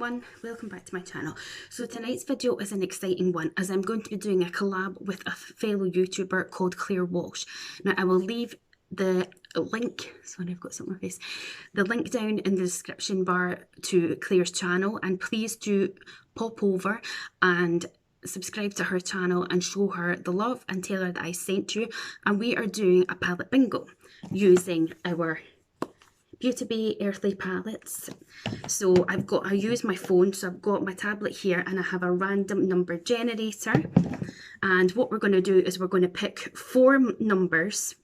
everyone, welcome back to my channel. So tonight's video is an exciting one as I'm going to be doing a collab with a fellow YouTuber called Clare Walsh. Now I will leave the link, sorry I've got something on my face, the link down in the description bar to Clare's channel, and please do pop over and subscribe to her channel and show her the love and tell her that I sent you. And we are doing a palette bingo using our Beauty Bay Earthy palettes. So I use my phone, so I've got my tablet here and I have a random number generator, and what we're going to do is we're going to pick 4 numbers,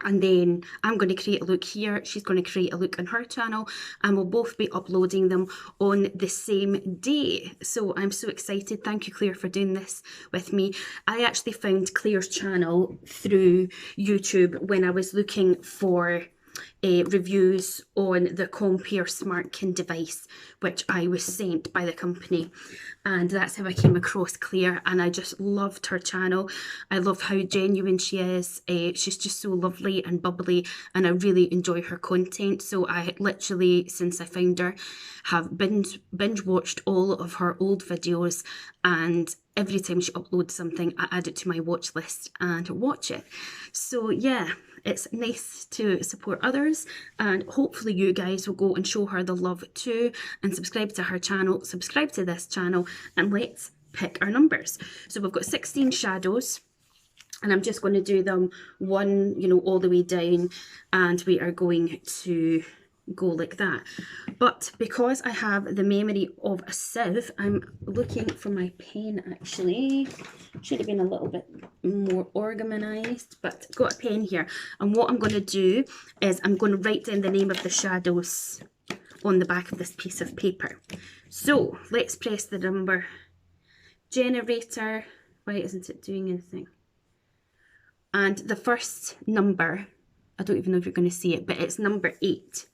and then I'm going to create a look here, she's going to create a look on her channel, and we'll both be uploading them on the same day. So I'm so excited. Thank you, Clare, for doing this with me. I actually found Clare's channel through YouTube when I was looking for reviews on the Compare SmartKin device, which I was sent by the company, and that's how I came across Clare, and I just loved her channel. I love how genuine she is. She's just so lovely and bubbly, and I really enjoy her content. So I literally, since I found her, have binge watched all of her old videos, and every time she uploads something I add it to my watch list and watch it. So yeah, it's nice to support others, and hopefully you guys will go and show her the love too, and subscribe to her channel, subscribe to this channel, and let's pick our numbers. So we've got 16 shadows, and I'm just going to do them one, all the way down, and we are going to go like that. But because I have the memory of a sieve, I'm looking for my pen. Actually should have been a little bit more organized, but got a pen here, and what I'm going to do is I'm going to write down the name of the shadows on the back of this piece of paper. So let's press the number generator. Why isn't it doing anything? And the first number, I don't even know if you're going to see it, but it's number 8.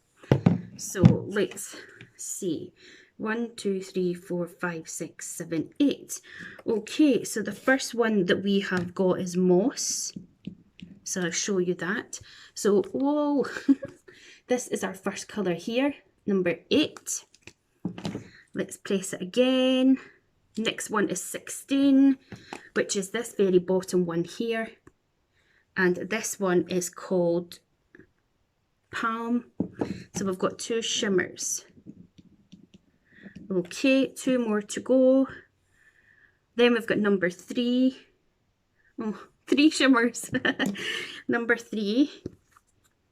So let's see, 1, 2, 3, 4, 5, 6, 7, 8. Okay, so the first one that we have got is moss. So I'll show you that. So, whoa, this is our first colour here, number 8. Let's press it again. Next one is 16, which is this very bottom one here. And this one is called Palm. So we've got 2 shimmers. Okay, 2 more to go. Then we've got number 3. Oh, 3 shimmers. Number 3.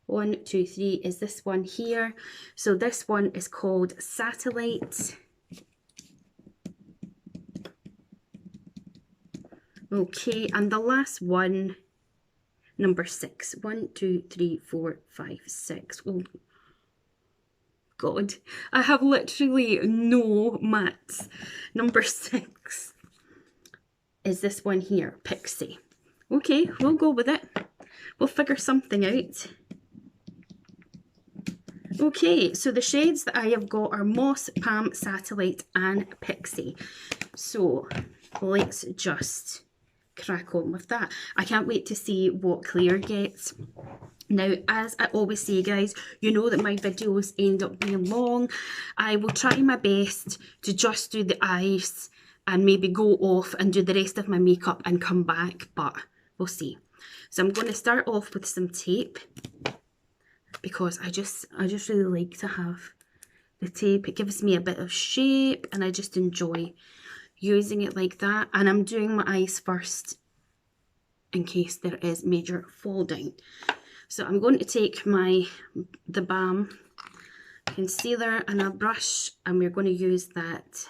1, 2, 3 is this one here. So this one is called Satellite. Okay, and the last one, number 6. 1, 2, 3, 4, 5, 6. Oh God, I have literally no maths. Number 6 is this one here, Pixie. Okay, we'll go with it. We'll figure something out. Okay, so the shades that I have got are Moss, Palm, Satellite, and Pixie. So let's just crack on with that. I can't wait to see what Clare gets. Now, as I always say, guys, you know that my videos end up being long. I will try my best to just do the eyes and maybe go off and do the rest of my makeup and come back, but we'll see. So I'm going to start off with some tape, because I just really like to have the tape. It gives me a bit of shape and I just enjoy using it like that. And I'm doing my eyes first in case there is major fall down. So I'm going to take the Balm concealer and a brush, and we're going to use that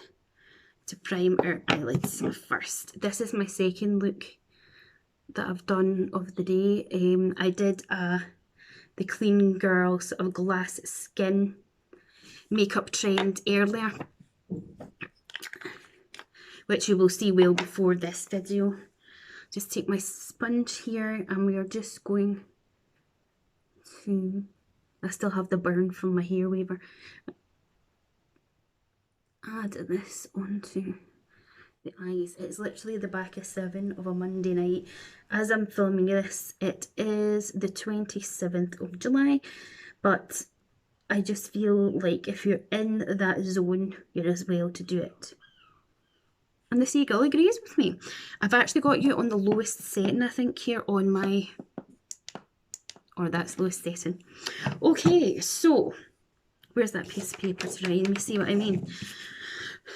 to prime our eyelids first. This is my second look that I've done of the day. I did the Clean Girl sort of glass skin makeup trend earlier, which you will see well before this video. Just take my sponge here, and we are just going to, I still have the burn from my hair waver, add this onto the eyes. It's literally the back of 7 of a Monday night. As I'm filming this, it is the 27th of July, but I just feel like if you're in that zone, you're as well to do it. And the seagull agrees with me. I've actually got you on the lowest setting, I think, here on my, or that's lowest setting. Okay, so where's that piece of paper to write? Let me see what I mean.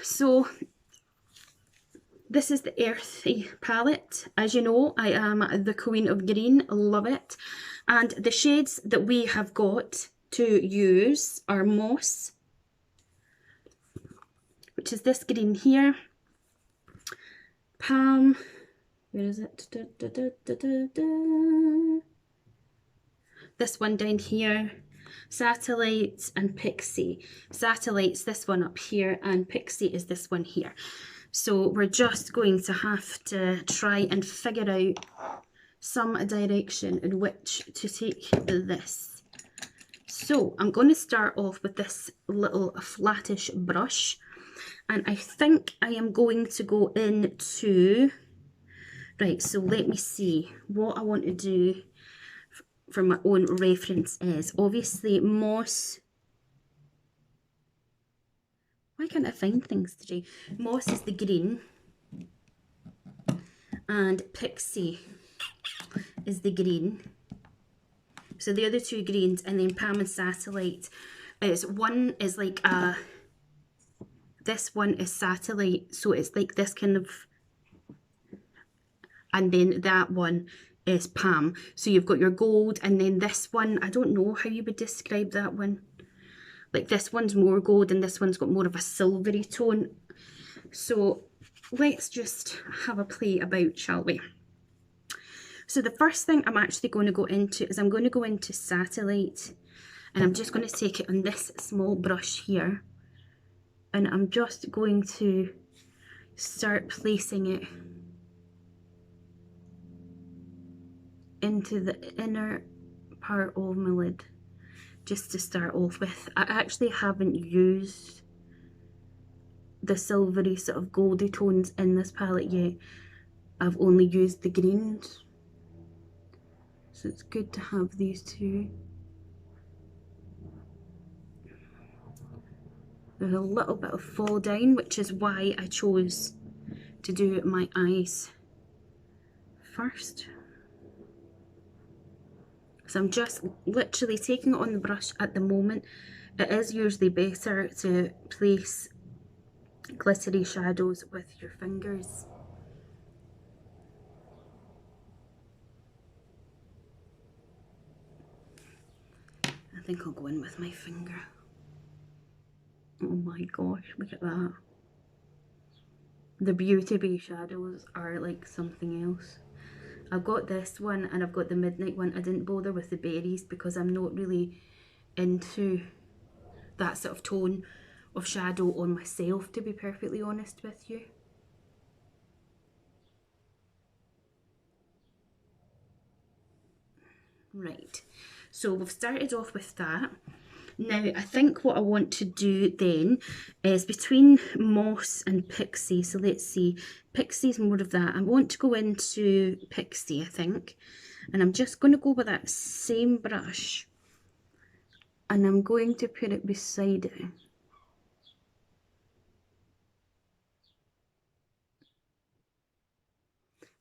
So this is the Earthy palette. As you know, I am the queen of green, love it. And the shades that we have got to use are Moss, which is this green here, Palm, where is it? This one down here, Satellites, and Pixie. Satellite's this one up here, and Pixie is this one here. So we're just going to have to try and figure out some direction in which to take this. So I'm going to start off with this little flattish brush, and I think I am going to go into, right, so let me see what I want to do for my own reference is obviously Moss. Why can't I find things today? Moss is the green, and Pixie is the green. So the other two greens, and then Palm and Satellite is, one is like a, this one is Satellite, so it's like this kind of, and then that one is Palm. So you've got your gold, and then this one, I don't know how you would describe that one. Like this one's more gold and this one's got more of a silvery tone. So let's just have a play about, shall we? So the first thing I'm actually going to go into is I'm going to go into Satellite, and I'm just going to take it on this small brush here, and I'm just going to start placing it into the inner part of my lid. Just to start off with, I actually haven't used the silvery sort of goldy tones in this palette yet. I've only used the greens. So it's good to have these two. There's a little bit of fall down, which is why I chose to do my eyes first. So I'm just literally taking it on the brush at the moment. It is usually better to place glittery shadows with your fingers. I think I'll go in with my finger. Oh my gosh, look at that. The Beauty Bay shadows are like something else. I've got this one and I've got the Midnight one. I didn't bother with the berries because I'm not really into that sort of tone of shadow on myself, to be perfectly honest with you. Right, so we've started off with that. Now I think what I want to do then is between Moss and Pixie, so let's see, Pixie's more of that. I want to go into Pixie, I think, and I'm just going to go with that same brush and I'm going to put it beside it.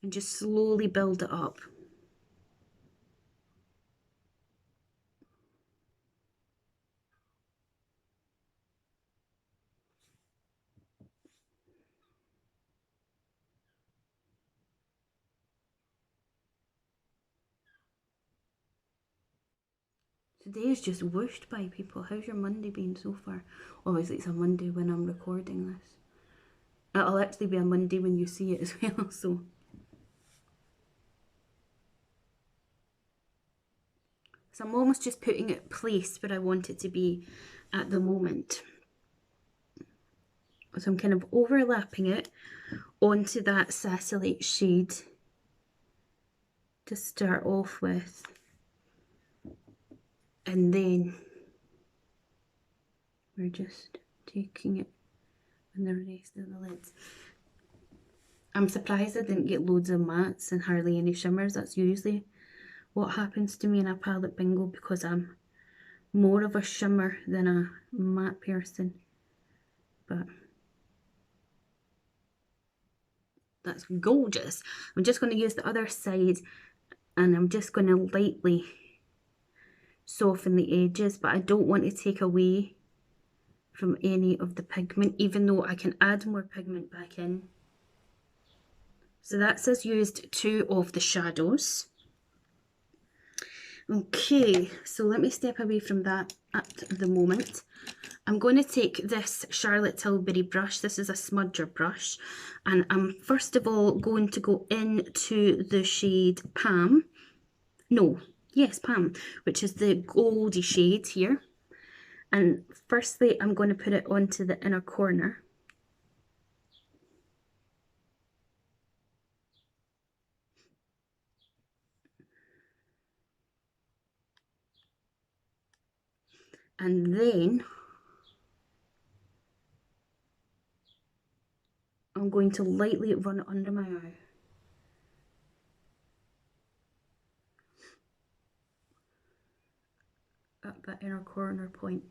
And just slowly build it up. Today is just whooshed by, people. How's your Monday been so far? Obviously it's a Monday when I'm recording this. It'll actually be a Monday when you see it as well, so. So I'm almost just putting it placed where I want it to be at the moment. So I'm kind of overlapping it onto that Satellite shade to start off with. And then we're just taking it on the rest of the lids. I'm surprised I didn't get loads of mattes and hardly any shimmers. That's usually what happens to me in a palette bingo because I'm more of a shimmer than a matte person, but that's gorgeous. I'm just going to use the other side, and I'm just going to lightly soften the edges, but I don't want to take away from any of the pigment, even though I can add more pigment back in. So that's us used 2 of the shadows. Okay, so let me step away from that at the moment. I'm going to take this Charlotte Tilbury brush. This is a smudger brush, and I'm first of all going to go into the shade Palm. No, yes, Palm, which is the goldy shade here. And firstly, I'm going to put it onto the inner corner. And then I'm going to lightly run it under my eye. At that inner corner point.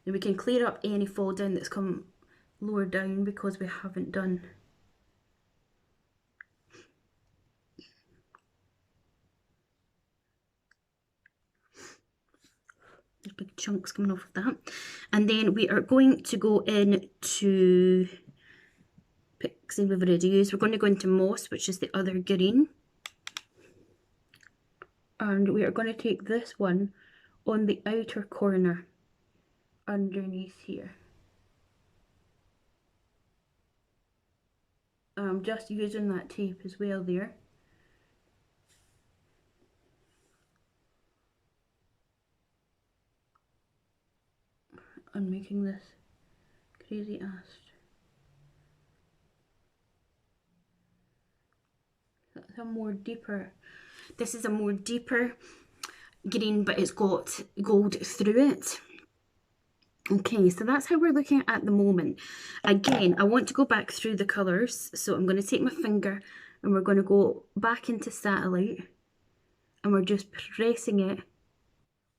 And we can clear up any fall down that's come lower down because we haven't done there's big chunks coming off of that. And then we are going to go into Pixie we've already used. We're going to go into Moss, which is the other green. And we are going to take this one on the outer corner underneath here. I'm just using that tape as well there. And making this crazy ass. That's a more deeper, this is a more deeper green, but it's got gold through it. Okay, so that's how we're looking at the moment. Again, I want to go back through the colours, so I'm going to take my finger and we're going to go back into Satellite, and we're just pressing it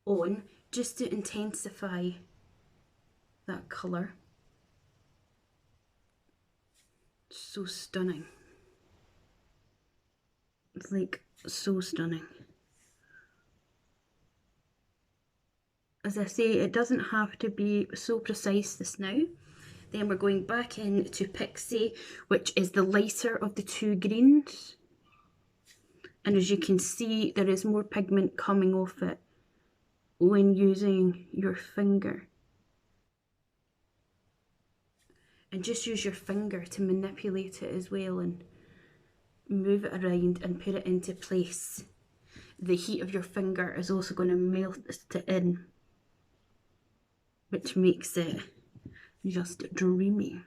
on just to intensify that colour. So stunning. It's like so stunning. As I say, it doesn't have to be so precise this now. Then we're going back into Pixie, which is the lighter of the 2 greens. And as you can see, there is more pigment coming off it when using your finger. And just use your finger to manipulate it as well and move it around and put it into place. The heat of your finger is also going to melt it in, which makes it just dreamy.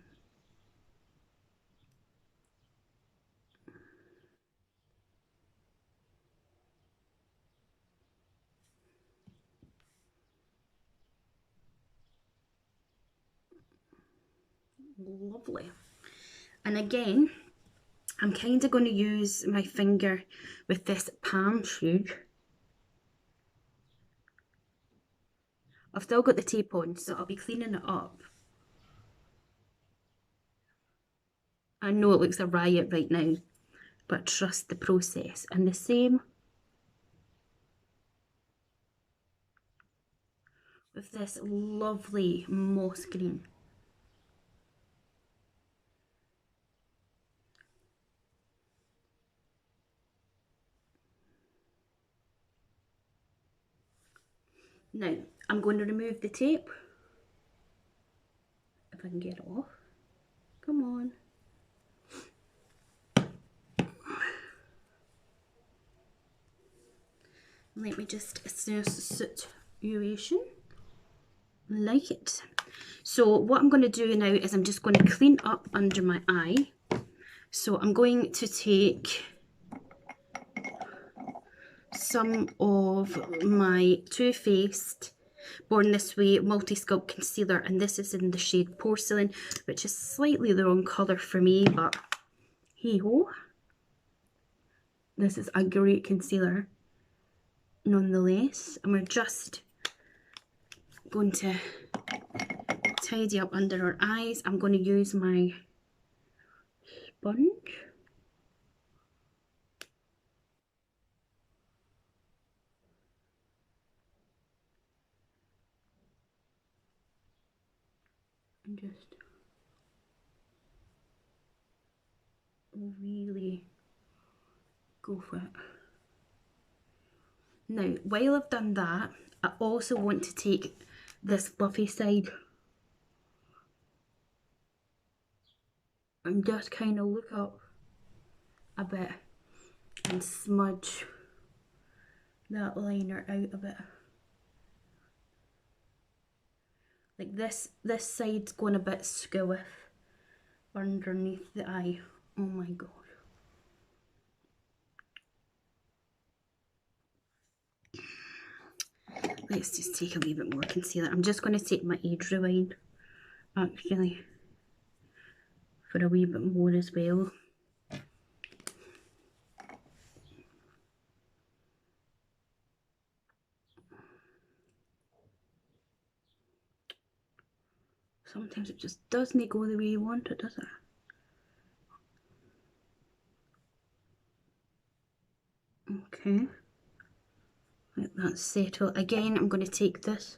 Lovely. And again, I'm kind of going to use my finger with this palm shade. I've still got the tape on, so I'll be cleaning it up. I know it looks a riot right now, but trust the process. And the same with this lovely moss green. Now, I'm going to remove the tape. If I can get it off. Come on. Let me just assess the situation. Like it. So what I'm going to do now is I'm just going to clean up under my eye. So I'm going to take some of my Too Faced Born This Way Multi-Sculpt Concealer, and this is in the shade Porcelain, which is slightly the wrong colour for me, but hey ho. This is a great concealer nonetheless, and we're just going to tidy up under her eyes. I'm going to use my sponge. And just really go for it. Now, while I've done that, I also want to take this fluffy side and just kind of look up a bit and smudge that liner out a bit. Like this side's going a bit skewy underneath the eye. Oh my god. Let's just take a wee bit more concealer. I'm just going to take my Age Rewind actually for a wee bit more as well. Sometimes it just doesn't go the way you want it, does it? Okay. Let that settle. Again, I'm going to take this.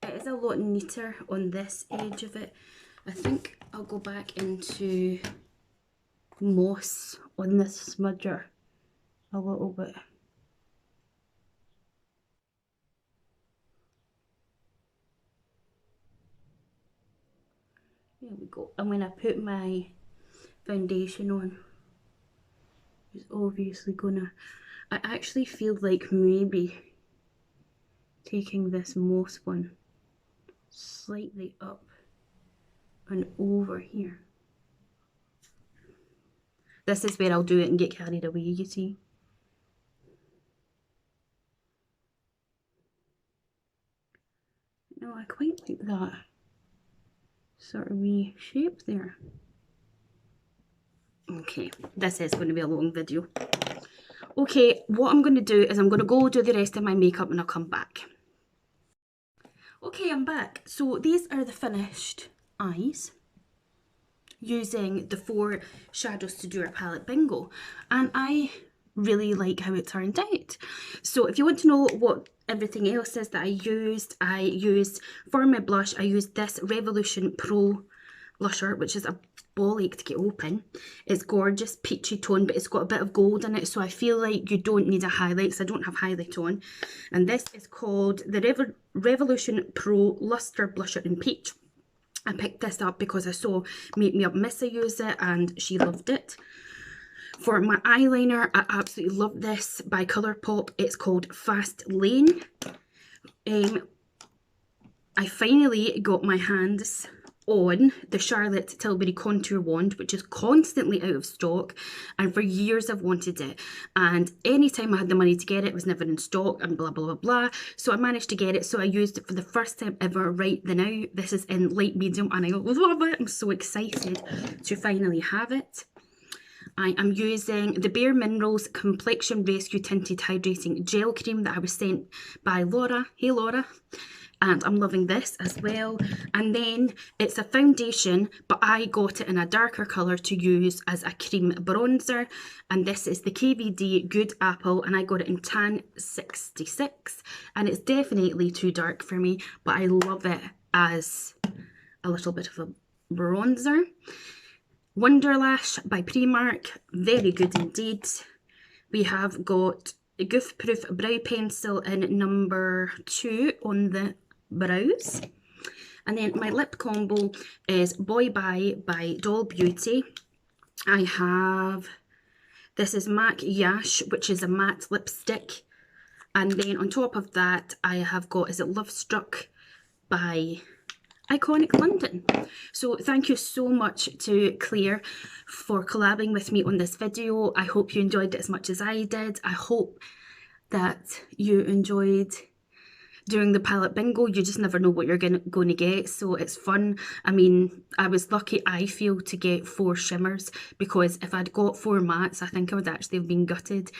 It is a lot neater on this edge of it. I think I'll go back into moss on this smudger a little bit. There we go. And when I put my foundation on, it's obviously gonna... I actually feel like maybe taking this moss one slightly up and over here. This is where I'll do it and get carried away, you see. No, I quite like that sort of wee shape there. Okay, this is going to be a long video. Okay, what I'm going to do is I'm going to go do the rest of my makeup and I'll come back. Okay, I'm back. So these are the finished eyes using the 4 shadows to do our palette bingo, and I really like how it turned out. So if you want to know what everything else is that I used for my blush, I used this Revolution Pro blusher, which is a ball ache to get open. It's gorgeous, peachy tone, but it's got a bit of gold in it, so I feel like you don't need a highlight, so I don't have highlight on. And this is called the Revolution Pro Luster Blusher in Peach. I picked this up because I saw Make Me Up Missa use it and she loved it. For my eyeliner, I absolutely love this by Colourpop. It's called Fast Lane. I finally got my hands on the Charlotte Tilbury Contour Wand, which is constantly out of stock, and for years I've wanted it, and anytime I had the money to get it, it was never in stock and blah blah blah blah. So I managed to get it, so I used it for the first time ever right now. This is in light medium and I love it. I'm so excited to finally have it. I am using the Bare Minerals Complexion Rescue Tinted Hydrating Gel Cream that I was sent by Laura. Hey Laura. And I'm loving this as well. And then it's a foundation, but I got it in a darker colour to use as a cream bronzer. And this is the KVD Good Apple, and I got it in Tan 66. And it's definitely too dark for me, but I love it as a little bit of a bronzer. Wonderlash by Primark, very good indeed. We have got a Goof Proof Brow Pencil in number 2 on the brows. And then my lip combo is Boy Bye by Doll Beauty. I have, this is MAC Yash, which is a matte lipstick. And then on top of that, I have got, is it Love Struck by Iconic London. So thank you so much to Clare for collabing with me on this video. I hope you enjoyed it as much as I did. I hope that you enjoyed during the palette bingo, you just never know what you're going to get, so it's fun. I mean, I was lucky, I feel, to get 4 shimmers, because if I'd got 4 mattes, I think I would actually have been gutted.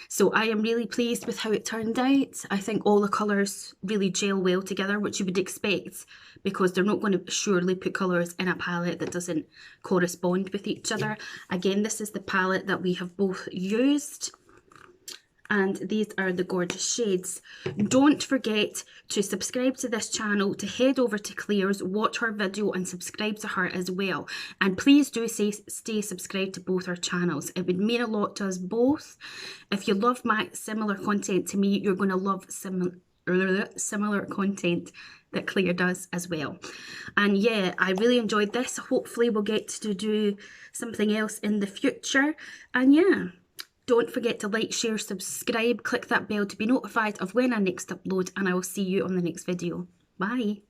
So I am really pleased with how it turned out. I think all the colours really gel well together, which you would expect, because they're not going to surely put colours in a palette that doesn't correspond with each other. Again, this is the palette that we have both used, and these are the gorgeous shades. Don't forget to subscribe to this channel, to head over to Clare's, watch her video and subscribe to her as well. And please do stay subscribed to both our channels. It would mean a lot to us both. If you love my similar content to me, you're going to love similar content that Clare does as well. And yeah, I really enjoyed this. Hopefully we'll get to do something else in the future. And yeah, don't forget to like, share, subscribe, click that bell to be notified of when I next upload, and I will see you on the next video. Bye.